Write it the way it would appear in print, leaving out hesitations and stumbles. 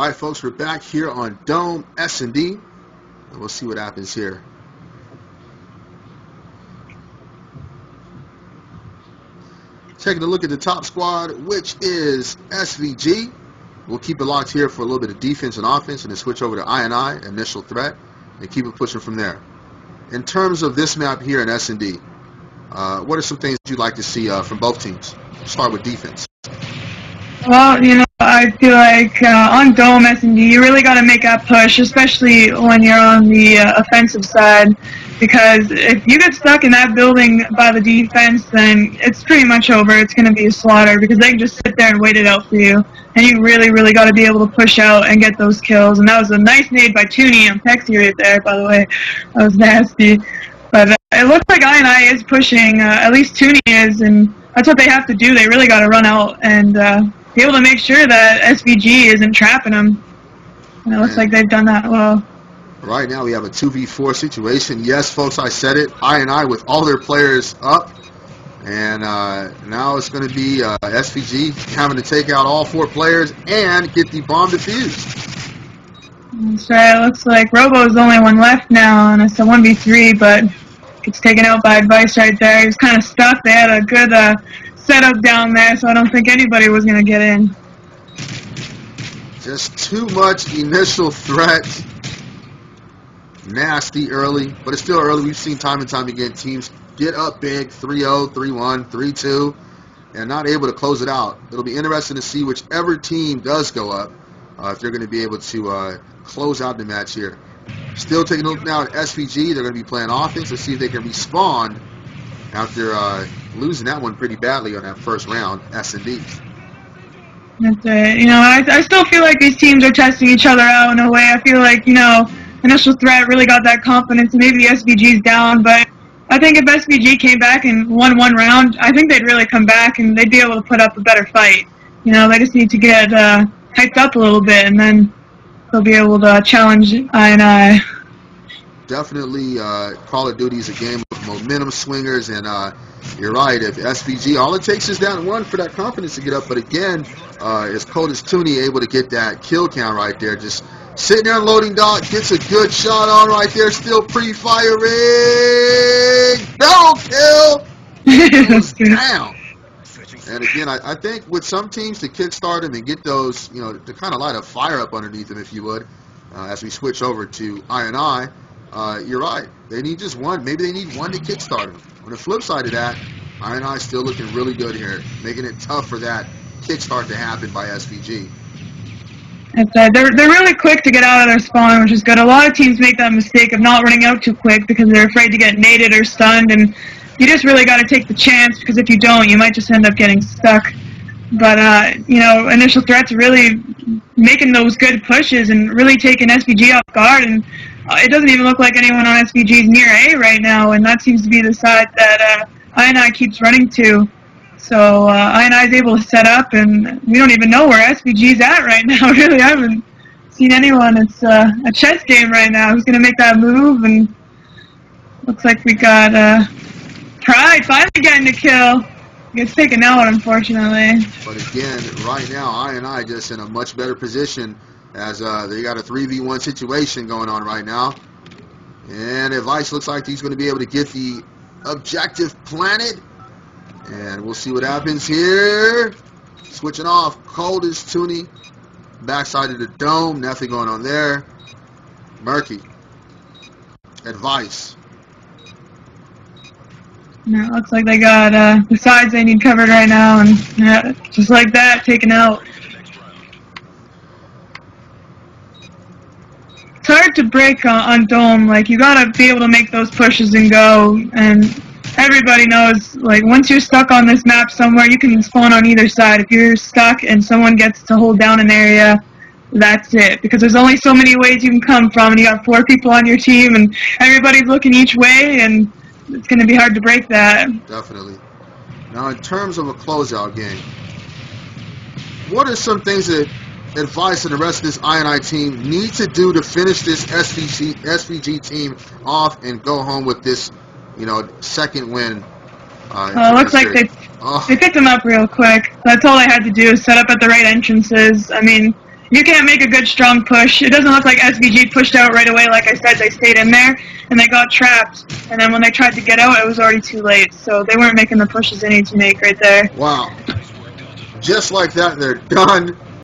Alright folks, we're back here on Dome S&D, and we'll see what happens here. Taking a look at the top squad, which is SvG. We'll keep it locked here for a little bit of defense and offense, and then switch over to I&I, initial threat, and keep it pushing from there. In terms of this map here in S&D, what are some things you'd like to see from both teams? Start with defense. Well, you know, I feel like on Dome S&D, you really got to make that push, especially when you're on the offensive side, because if you get stuck in that building by the defense, then it's pretty much over. It's going to be a slaughter because they can just sit there and wait it out for you, and you really got to be able to push out and get those kills. And that was a nice nade by Tooney. I'm texting right there, by the way. That was nasty. But it looks like I&I is pushing, at least Tooney is, and that's what they have to do. They really got to run out and be able to make sure that SvG isn't trapping them. And it looks like they've done that well. Right now we have a 2v4 situation. Yes, folks, I said it. I&I with all their players up. And now it's going to be SvG having to take out all 4 players and get the bomb defused. That's right. It looks like Robo's the only one left now, and it's a 1v3, but gets taken out by Advice right there. He was kind of stuck. They had a good setup down there, so I don't think anybody was going to get in. Just too much initial threat. Nasty early, but it's still early. We've seen time and time again teams get up big, 3-0, 3-1, 3-2, and not able to close it out. It'll be interesting to see whichever team does go up, if they're going to be able to close out the match here. Still taking a look now at SvG. They're going to be playing offense to see if they can respawn after losing that one pretty badly on that first round, S&D. That's right. You know, I still feel like these teams are testing each other out in a way. I feel like, you know, initial threat really got that confidence, and maybe SvG's down, but I think if SvG came back and won one round, I think they'd really come back and they'd be able to put up a better fight. You know, they just need to get hyped up a little bit, and then they'll be able to challenge I&I. Definitely, Call of Duty is a game of momentum swingers, and you're right. If SvG, all it takes is that one for that confidence to get up. But again, as cold as Tooney able to get that kill count right there, just sitting there and loading dock, gets a good shot on right there, still pre-firing, barrel kill, goes down. And again, I think with some teams to kickstart them and get those, you know, to kind of light a fire up underneath them, if you would, as we switch over to I&I, you're right. They need just one. Maybe they need one to kickstart them. On the flip side of that, I&I still looking really good here, making it tough for that kickstart to happen by SvG. They're really quick to get out of their spawn, which is good. A lot of teams make that mistake of not running out too quick because they're afraid to get naded or stunned, and you just really got to take the chance, because if you don't, you might just end up getting stuck. But, you know, initial threats really making those good pushes and really taking SvG off guard, and it doesn't even look like anyone on SvG is near A right now, and that seems to be the side that I&I keeps running to. So I&I is able to set up, and we don't even know where SvG's at right now, really. I haven't seen anyone. It's a chess game right now. Who's going to make that move? And looks like we got Pride finally getting the kill. Gets taken out, unfortunately. But again, right now, I&I just in a much better position as they got a 3v1 situation going on right now. And Advice looks like he's going to be able to get the objective planted. And we'll see what happens here. Switching off. Cold as Tooney. Backside of the dome. Nothing going on there. Murky. Advice. Yeah, it looks like they got the sides they need covered right now. And yeah, just like that, taken out. It's hard to break on Dome. Like, you got to be able to make those pushes and go. And everybody knows, like, once you're stuck on this map somewhere, you can spawn on either side. If you're stuck and someone gets to hold down an area, that's it. Because there's only so many ways you can come from, and you got 4 people on your team, and everybody's looking each way, and it's going to be hard to break that. Definitely. Now, in terms of a closeout game, what are some things that Advice and the rest of this I&I team need to do to finish this SvG team off and go home with this, you know, second win? It looks like they picked them up real quick. That's all they had to do, is set up at the right entrances. I mean, You can't make a good, strong push. It doesn't look like SvG pushed out right away. Like I said, they stayed in there, and they got trapped. And then when they tried to get out, it was already too late. So they weren't making the pushes they needed to make right there. Wow. Just like that, they're done.